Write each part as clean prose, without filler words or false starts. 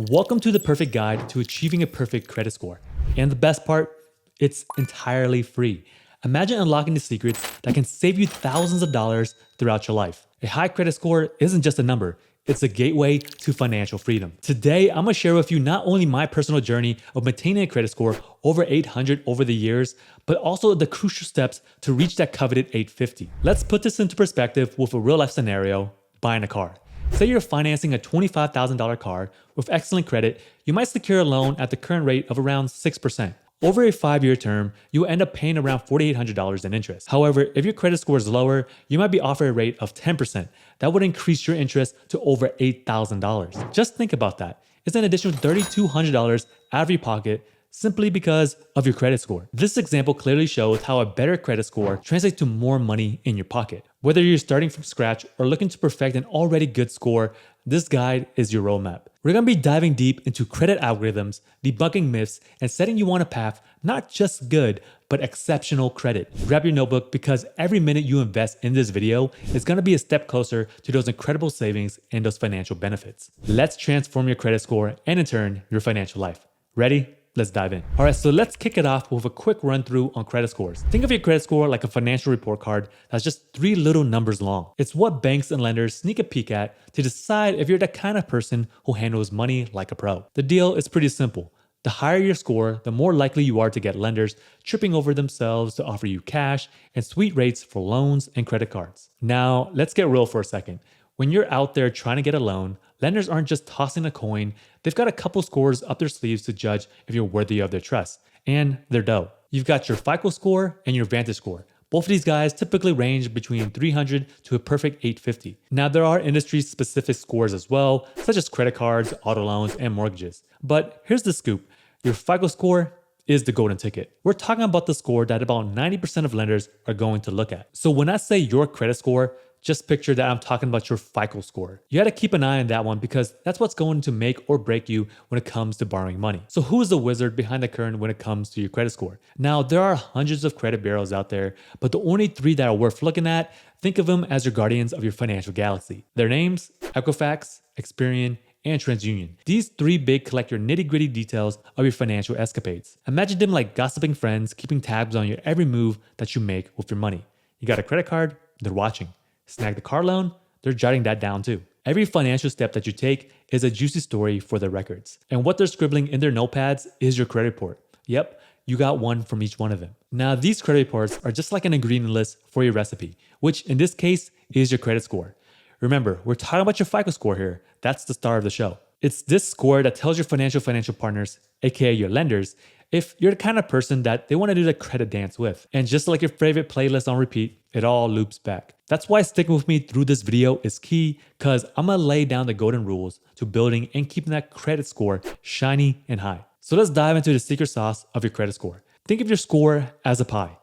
Welcome to the perfect guide to achieving a perfect credit score. And the best part, it's entirely free. Imagine unlocking the secrets that can save you thousands of dollars throughout your life. A high credit score isn't just a number, it's a gateway to financial freedom. Today, I'm gonna share with you not only my personal journey of maintaining a credit score over 800 over the years, but also the crucial steps to reach that coveted 850. Let's put this into perspective with a real life scenario, buying a car. Say you're financing a $25,000 car with excellent credit, you might secure a loan at the current rate of around 6%. Over a 5-year term, you will end up paying around $4,800 in interest. However, if your credit score is lower, you might be offered a rate of 10%. That would increase your interest to over $8,000. Just think about that. It's an additional $3,200 out of your pocket simply because of your credit score. This example clearly shows how a better credit score translates to more money in your pocket. Whether you're starting from scratch or looking to perfect an already good score, this guide is your roadmap. We're going to be diving deep into credit algorithms, debunking myths, and setting you on a path not just good, but exceptional credit. Grab your notebook because every minute you invest in this video is going to be a step closer to those incredible savings and those financial benefits. Let's transform your credit score and in turn, your financial life. Ready? Let's dive in. All right, so let's kick it off with a quick run through on credit scores. Think of your credit score like a financial report card that's just 3 little numbers long. It's what banks and lenders sneak a peek at to decide if you're the kind of person who handles money like a pro. The deal is pretty simple. The higher your score, the more likely you are to get lenders tripping over themselves to offer you cash and sweet rates for loans and credit cards. Now, let's get real for a second. When you're out there trying to get a loan, lenders aren't just tossing a coin, they've got a couple scores up their sleeves to judge if you're worthy of their trust. And they're dope. You've got your FICO score and your Vantage score. Both of these guys typically range between 300 to a perfect 850. Now there are industry-specific scores as well, such as credit cards, auto loans, and mortgages. But here's the scoop. Your FICO score is the golden ticket. We're talking about the score that about 90% of lenders are going to look at. So when I say your credit score, just picture that I'm talking about your FICO score. You gotta keep an eye on that one because that's what's going to make or break you when it comes to borrowing money. So who is the wizard behind the curtain when it comes to your credit score? Now, there are hundreds of credit bureaus out there, but the only 3 that are worth looking at, think of them as your guardians of your financial galaxy. Their names, Equifax, Experian, and TransUnion. These 3 big collect your nitty-gritty details of your financial escapades. Imagine them like gossiping friends keeping tabs on your every move that you make with your money. You got a credit card? They're watching. Snag the car loan? They're jotting that down too. Every financial step that you take is a juicy story for their records. And what they're scribbling in their notepads is your credit report. Yep, you got one from each one of them. Now, these credit reports are just like an ingredient list for your recipe, which in this case is your credit score. Remember, we're talking about your FICO score here. That's the star of the show. It's this score that tells your financial partners, aka your lenders, if you're the kind of person that they want to do the credit dance with. And just like your favorite playlist on repeat, it all loops back. That's why sticking with me through this video is key, because I'm gonna lay down the golden rules to building and keeping that credit score shiny and high. So let's dive into the secret sauce of your credit score. Think of your score as a pie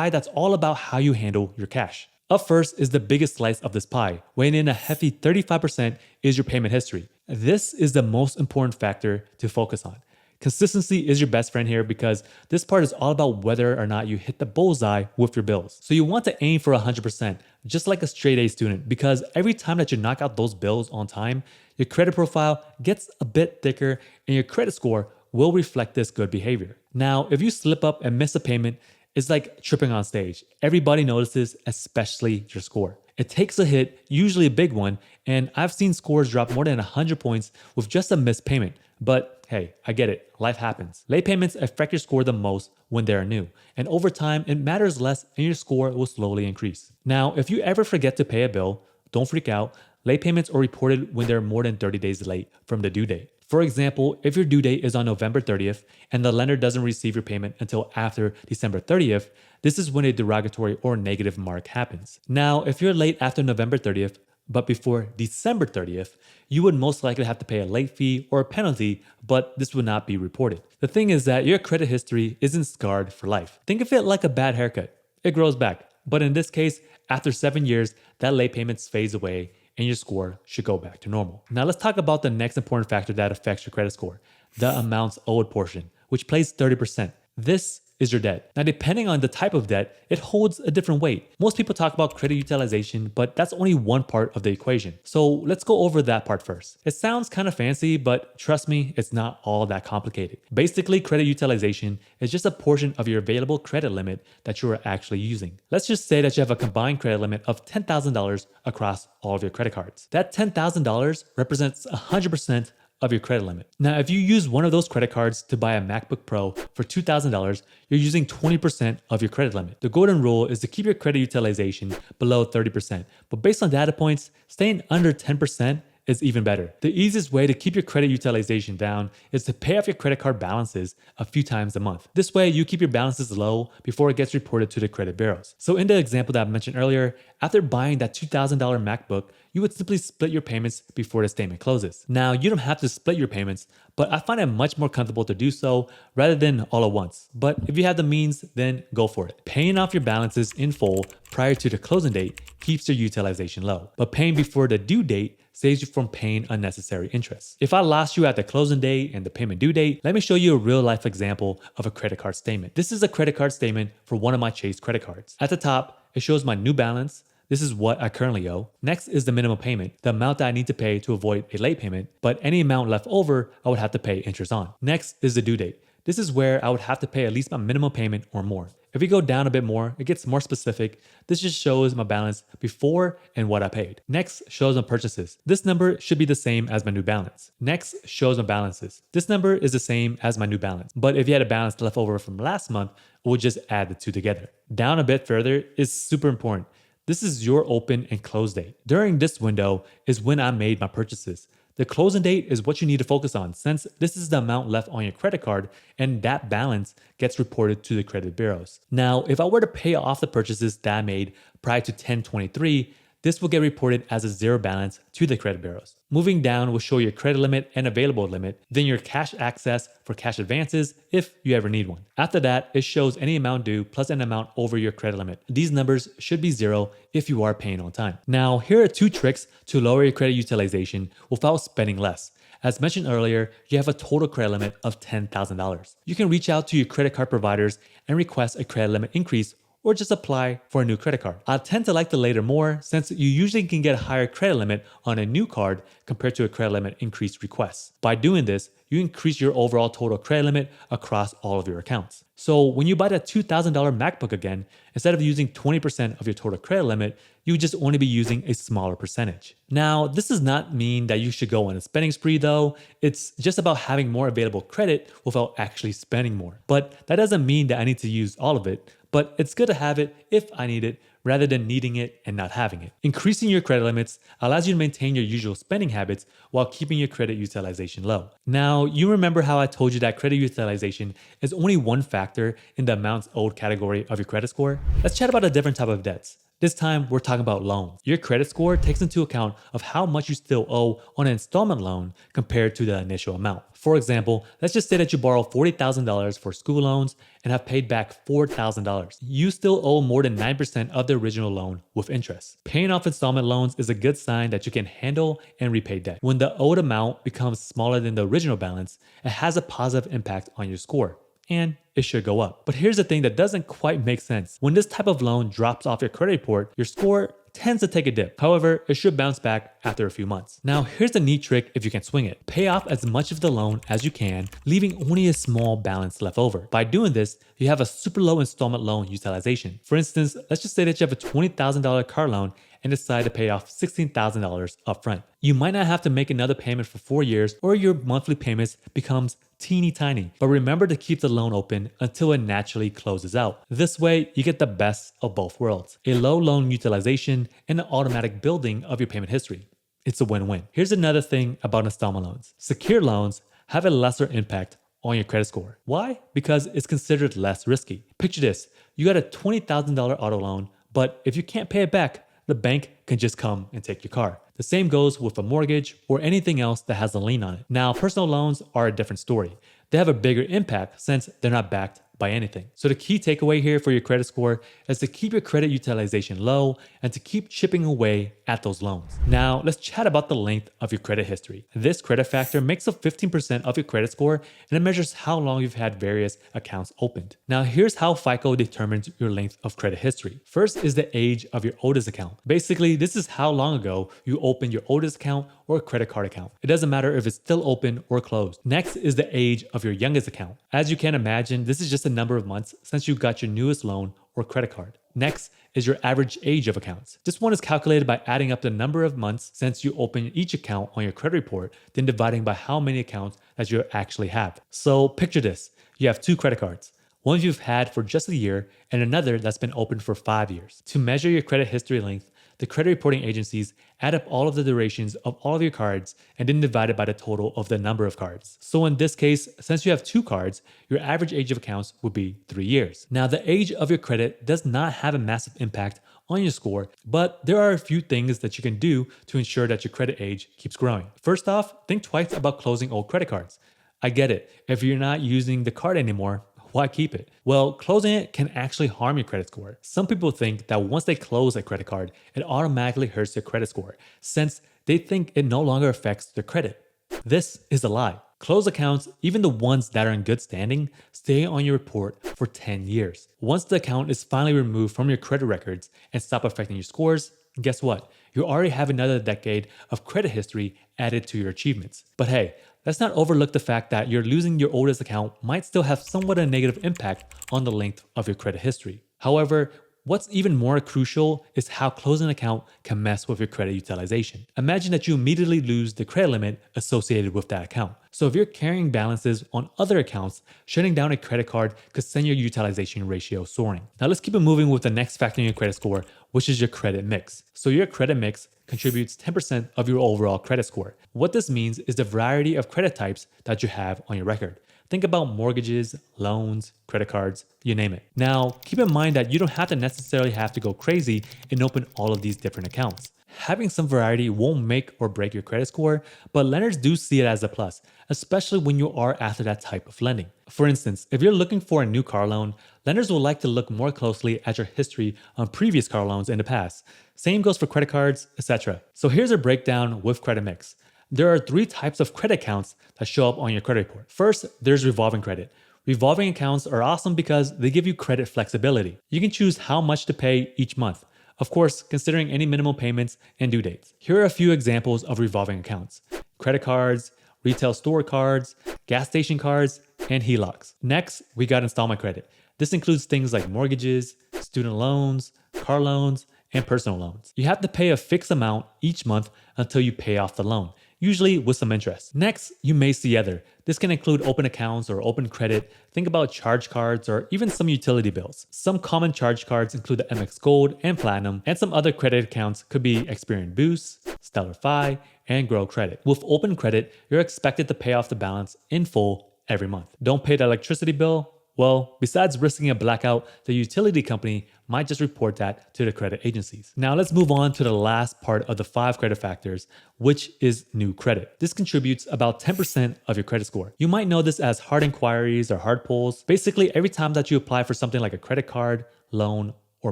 that's all about how you handle your cash. Up first is the biggest slice of this pie, weighing in a hefty 35% is your payment history. This is the most important factor to focus on. Consistency is your best friend here because this part is all about whether or not you hit the bullseye with your bills. So you want to aim for 100%, just like a straight A student, because every time that you knock out those bills on time, your credit profile gets a bit thicker and your credit score will reflect this good behavior. Now, if you slip up and miss a payment, it's like tripping on stage. Everybody notices, especially your score. It takes a hit, usually a big one, and I've seen scores drop more than 100 points with just a missed payment. But hey, I get it, life happens. Late payments affect your score the most when they are new, and over time, it matters less and your score will slowly increase. Now, if you ever forget to pay a bill, don't freak out. Late payments are reported when they're more than 30 days late from the due date. For example, if your due date is on November 30th and the lender doesn't receive your payment until after December 30th, this is when a derogatory or negative mark happens. Now, if you're late after November 30th, but before December 30th, you would most likely have to pay a late fee or a penalty, but this would not be reported. The thing is that your credit history isn't scarred for life. Think of it like a bad haircut. It grows back. But in this case, after 7 years, that late payment fades away and your score should go back to normal. Now let's talk about the next important factor that affects your credit score, the amounts owed portion, which plays 30%. This is your debt. Now, depending on the type of debt, it holds a different weight. Most people talk about credit utilization, but that's only one part of the equation. So let's go over that part first. It sounds kind of fancy, but trust me, it's not all that complicated. Basically, credit utilization is just a portion of your available credit limit that you are actually using. Let's just say that you have a combined credit limit of $10,000 across all of your credit cards. That $10,000 represents 100% of your credit limit. Now, if you use one of those credit cards to buy a MacBook Pro for $2,000, you're using 20% of your credit limit. The golden rule is to keep your credit utilization below 30%, but based on data points, staying under 10% is even better. The easiest way to keep your credit utilization down is to pay off your credit card balances a few times a month. This way, you keep your balances low before it gets reported to the credit bureaus. So in the example that I mentioned earlier, after buying that $2,000 MacBook, you would simply split your payments before the statement closes. Now, you don't have to split your payments, but I find it much more comfortable to do so rather than all at once. But if you have the means, then go for it. Paying off your balances in full prior to the closing date keeps your utilization low, but paying before the due date saves you from paying unnecessary interest. If I lost you at the closing date and the payment due date, let me show you a real life example of a credit card statement. This is a credit card statement for one of my Chase credit cards. At the top, it shows my new balance. This is what I currently owe. Next is the minimum payment, the amount that I need to pay to avoid a late payment, but any amount left over, I would have to pay interest on. Next is the due date. This is where I would have to pay at least my minimum payment or more. If we go down a bit more, it gets more specific. This just shows my balance before and what I paid. Next shows my purchases. This number should be the same as my new balance. Next shows my balances. This number is the same as my new balance. But if you had a balance left over from last month, we'll just add the two together. Down a bit further is super important. This is your open and close date. During this window is when I made my purchases. The closing date is what you need to focus on since this is the amount left on your credit card and that balance gets reported to the credit bureaus. Now, if I were to pay off the purchases that I made prior to 10/23, this will get reported as a zero balance to the credit bureaus. Moving down will show your credit limit and available limit, then your cash access for cash advances if you ever need one. After that, it shows any amount due plus an amount over your credit limit. These numbers should be zero if you are paying on time. Now, here are two tricks to lower your credit utilization without spending less. As mentioned earlier, you have a total credit limit of $10,000. You can reach out to your credit card providers and request a credit limit increase or just apply for a new credit card. I tend to like the latter more since you usually can get a higher credit limit on a new card compared to a credit limit increase request. By doing this, you increase your overall total credit limit across all of your accounts. So when you buy that $2,000 MacBook again, instead of using 20% of your total credit limit, you would just only be using a smaller percentage. Now, this does not mean that you should go on a spending spree though. It's just about having more available credit without actually spending more. But that doesn't mean that I need to use all of it, but it's good to have it if I need it rather than needing it and not having it. Increasing your credit limits allows you to maintain your usual spending habits while keeping your credit utilization low. Now, you remember how I told you that credit utilization is only one factor in the amounts owed category of your credit score? Let's chat about a different type of debts. This time, we're talking about loans. Your credit score takes into account of how much you still owe on an installment loan compared to the initial amount. For example, let's just say that you borrow $40,000 for school loans and have paid back $4,000. You still owe more than 9% of the original loan with interest. Paying off installment loans is a good sign that you can handle and repay debt. When the owed amount becomes smaller than the original balance, it has a positive impact on your score, and it should go up. But here's the thing that doesn't quite make sense. When this type of loan drops off your credit report, your score tends to take a dip. However, it should bounce back after a few months. Now, here's a neat trick if you can swing it. Pay off as much of the loan as you can, leaving only a small balance left over. By doing this, you have a super low installment loan utilization. For instance, let's just say that you have a $20,000 car loan and decide to pay off $16,000 upfront. You might not have to make another payment for 4 years, or your monthly payments becomes teeny tiny. But remember to keep the loan open until it naturally closes out. This way, you get the best of both worlds. A low loan utilization and an automatic building of your payment history. It's a win-win. Here's another thing about installment loans. Secured loans have a lesser impact on your credit score. Why? Because it's considered less risky. Picture this. You got a $20,000 auto loan, but if you can't pay it back, the bank can just come and take your car. The same goes with a mortgage or anything else that has a lien on it. Now, personal loans are a different story. They have a bigger impact since they're not backed by anything. So the key takeaway here for your credit score is to keep your credit utilization low and to keep chipping away at those loans. Now, let's chat about the length of your credit history. This credit factor makes up 15% of your credit score and it measures how long you've had various accounts opened. Now, here's how FICO determines your length of credit history. First is the age of your oldest account. Basically, this is how long ago you opened your oldest account or credit card account. It doesn't matter if it's still open or closed. Next is the age of your youngest account. As you can imagine, this is just a number of months since you got your newest loan or credit card. Next is your average age of accounts. This one is calculated by adding up the number of months since you opened each account on your credit report, then dividing by how many accounts that you actually have. So picture this. You have two credit cards. One you've had for just a year and another that's been open for 5 years. To measure your credit history length, the credit reporting agencies add up all of the durations of all of your cards and then divide it by the total of the number of cards. So in this case, since you have two cards, your average age of accounts would be 3 years. Now, the age of your credit does not have a massive impact on your score, but there are a few things that you can do to ensure that your credit age keeps growing. First off, think twice about closing old credit cards. I get it. If you're not using the card anymore, why keep it? Well, closing it can actually harm your credit score. Some people think that once they close a credit card, it automatically hurts their credit score, since they think it no longer affects their credit. This is a lie. Closed accounts, even the ones that are in good standing, stay on your report for 10 years. Once the account is finally removed from your credit records and stop affecting your scores, guess what? You already have another decade of credit history added to your achievements. But hey, let's not overlook the fact that you're losing your oldest account might still have somewhat a negative impact on the length of your credit history. However, what's even more crucial is how closing an account can mess with your credit utilization. Imagine that you immediately lose the credit limit associated with that account. So if you're carrying balances on other accounts, shutting down a credit card could send your utilization ratio soaring. Now let's keep it moving with the next factor in your credit score, which is your credit mix. So your credit mix contributes 10% of your overall credit score. What this means is the variety of credit types that you have on your record. Think about mortgages, loans, credit cards, you name it. Now, keep in mind that you don't have to necessarily have to go crazy and open all of these different accounts. Having some variety won't make or break your credit score, but lenders do see it as a plus, especially when you are after that type of lending. For instance, if you're looking for a new car loan, lenders will like to look more closely at your history on previous car loans in the past. Same goes for credit cards, etc. So here's a breakdown with credit mix. There are 3 types of credit accounts that show up on your credit report. First, there's revolving credit. Revolving accounts are awesome because they give you credit flexibility. You can choose how much to pay each month. Of course, considering any minimum payments and due dates. Here are a few examples of revolving accounts: credit cards, retail store cards, gas station cards, and HELOCs. Next, we got installment credit. This includes things like mortgages, student loans, car loans, and personal loans. You have to pay a fixed amount each month until you pay off the loan, usually with some interest. Next, you may see other. This can include open accounts or open credit. Think about charge cards or even some utility bills. Some common charge cards include the MX Gold and Platinum, and some other credit accounts could be Experian Boost, Stellar Fi, and Grow Credit. With open credit, you're expected to pay off the balance in full every month. Don't pay the electricity bill? Well, besides risking a blackout, the utility company might just report that to the credit agencies. Now let's move on to the last part of the 5 credit factors, which is new credit. This contributes about 10% of your credit score. You might know this as hard inquiries or hard pulls. Basically, every time that you apply for something like a credit card, loan, or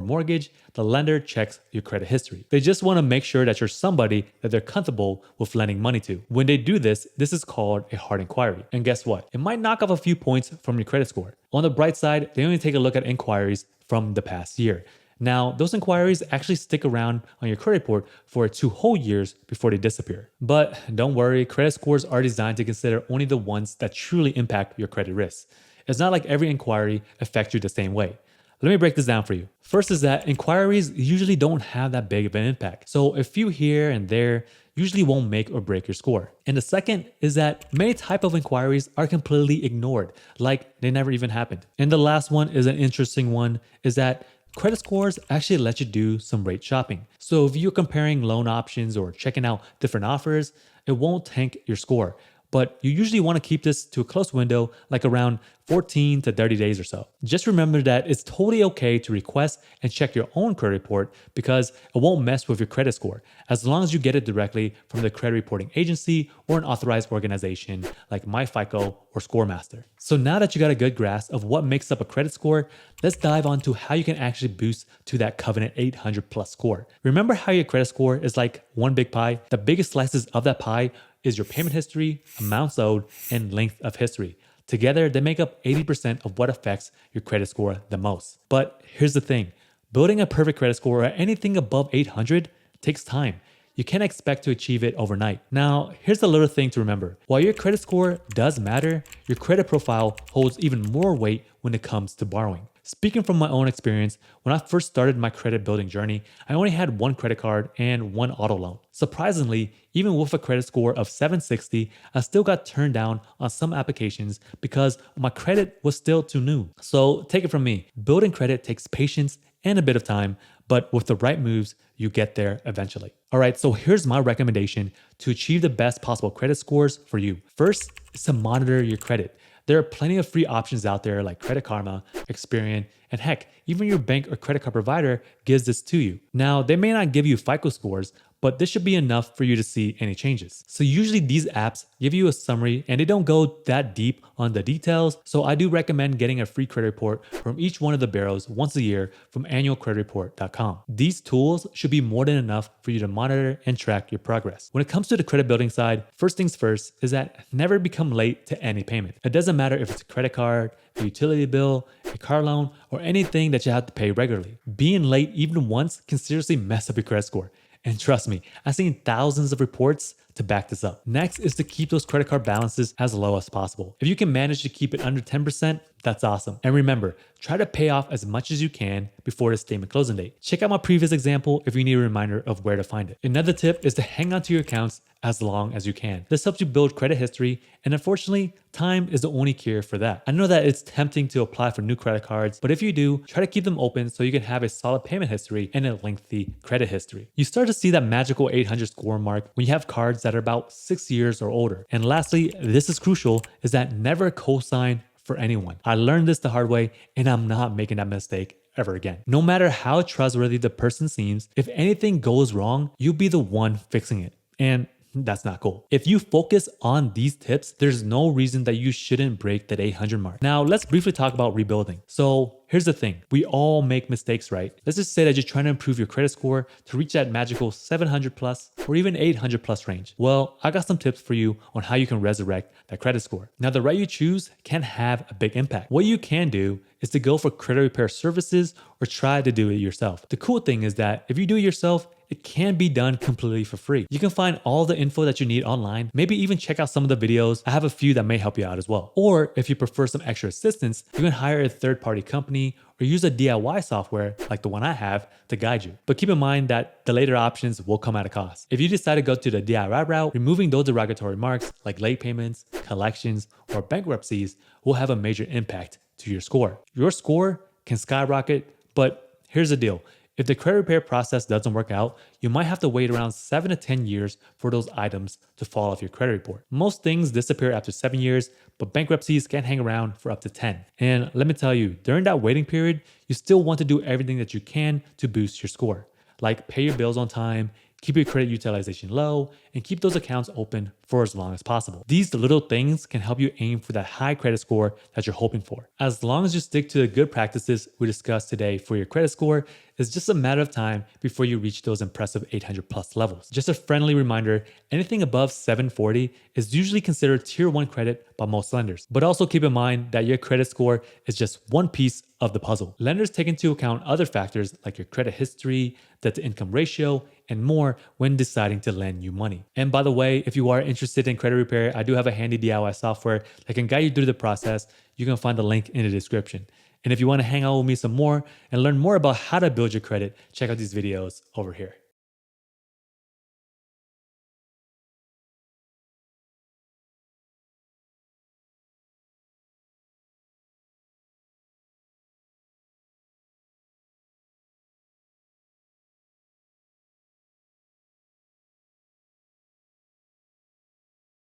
mortgage, the lender checks your credit history. They just want to make sure that you're somebody that they're comfortable with lending money to. When they do this, this is called a hard inquiry. And guess what? It might knock off a few points from your credit score. On the bright side, they only take a look at inquiries from the past year. Now, those inquiries actually stick around on your credit report for 2 whole years before they disappear. But don't worry, credit scores are designed to consider only the ones that truly impact your credit risk. It's not like every inquiry affects you the same way. Let me break this down for you. First is that inquiries usually don't have that big of an impact. So a few here and there usually won't make or break your score. And the second is that many type of inquiries are completely ignored, like they never even happened. And the last one is an interesting one, is that credit scores actually let you do some rate shopping. So if you're comparing loan options or checking out different offers, it won't tank your score, but you usually want to keep this to a close window, like around 14 to 30 days or so. Just remember that it's totally okay to request and check your own credit report because it won't mess with your credit score as long as you get it directly from the credit reporting agency or an authorized organization like MyFICO or ScoreMaster. So now that you got a good grasp of what makes up a credit score, let's dive on to how you can actually boost to that coveted 800 plus score. Remember how your credit score is like one big pie? The biggest slices of that pie is your payment history, amounts owed, and length of history. Together, they make up 80% of what affects your credit score the most. But here's the thing, building a perfect credit score or anything above 800 takes time. You can't expect to achieve it overnight. Now, here's a little thing to remember. While your credit score does matter, your credit profile holds even more weight when it comes to borrowing. Speaking from my own experience, when I first started my credit building journey, I only had one credit card and one auto loan. Surprisingly, even with a credit score of 760, I still got turned down on some applications because my credit was still too new. So take it from me, building credit takes patience and a bit of time, but with the right moves, you get there eventually. All right, so here's my recommendation to achieve the best possible credit scores for you. First is to monitor your credit. There are plenty of free options out there like Credit Karma, Experian, and heck, even your bank or credit card provider gives this to you. Now, they may not give you FICO scores, but this should be enough for you to see any changes. So usually these apps give you a summary and they don't go that deep on the details. So I do recommend getting a free credit report from each one of the bureaus once a year from annualcreditreport.com. These tools should be more than enough for you to monitor and track your progress. When it comes to the credit building side, first things first is that never become late to any payment. It doesn't matter if it's a credit card, a utility bill, a car loan, or anything that you have to pay regularly. Being late even once can seriously mess up your credit score. And trust me, I've seen thousands of reports to back this up. Next is to keep those credit card balances as low as possible. If you can manage to keep it under 10%, that's awesome. And remember, try to pay off as much as you can before the statement closing date. Check out my previous example if you need a reminder of where to find it. Another tip is to hang on to your accounts as long as you can. This helps you build credit history, and unfortunately, time is the only cure for that. I know that it's tempting to apply for new credit cards, but if you do, try to keep them open so you can have a solid payment history and a lengthy credit history. You start to see that magical 800 score mark when you have cards that are about 6 years or older. And lastly, this is crucial, is that never co-sign for anyone. I learned this the hard way, and I'm not making that mistake ever again. No matter how trustworthy the person seems, if anything goes wrong, you'll be the one fixing it. And that's not cool. If you focus on these tips, there's no reason that you shouldn't break that 800 mark. Now, let's briefly talk about rebuilding. So here's the thing. We all make mistakes, right? Let's just say that you're trying to improve your credit score to reach that magical 700 plus or even 800 plus range. Well, I got some tips for you on how you can resurrect that credit score. Now, the route you choose can have a big impact. What you can do is to go for credit repair services or try to do it yourself. The cool thing is that if you do it yourself, it can be done completely for free. You can find all the info that you need online, maybe even check out some of the videos. I have a few that may help you out as well. Or if you prefer some extra assistance, you can hire a third-party company or use a DIY software like the one I have to guide you. But keep in mind that the later options will come at a cost. If you decide to go to the DIY route, removing those derogatory marks like late payments, collections, or bankruptcies will have a major impact to your score. Your score can skyrocket, but here's the deal. If the credit repair process doesn't work out, you might have to wait around 7 to 10 years for those items to fall off your credit report. Most things disappear after 7 years, but bankruptcies can hang around for up to 10. And let me tell you, during that waiting period, you still want to do everything that you can to boost your score, like pay your bills on time, keep your credit utilization low, and keep those accounts open for as long as possible. These little things can help you aim for that high credit score that you're hoping for. As long as you stick to the good practices we discussed today for your credit score, it's just a matter of time before you reach those impressive 800 plus levels. Just a friendly reminder, anything above 740 is usually considered tier 1 credit by most lenders. But also keep in mind that your credit score is just one piece of the puzzle. Lenders take into account other factors like your credit history, debt to income ratio, and more when deciding to lend you money. And by the way, if you are interested in credit repair, I do have a handy DIY software that can guide you through the process. You can find the link in the description. And if you want to hang out with me some more and learn more about how to build your credit, check out these videos over here.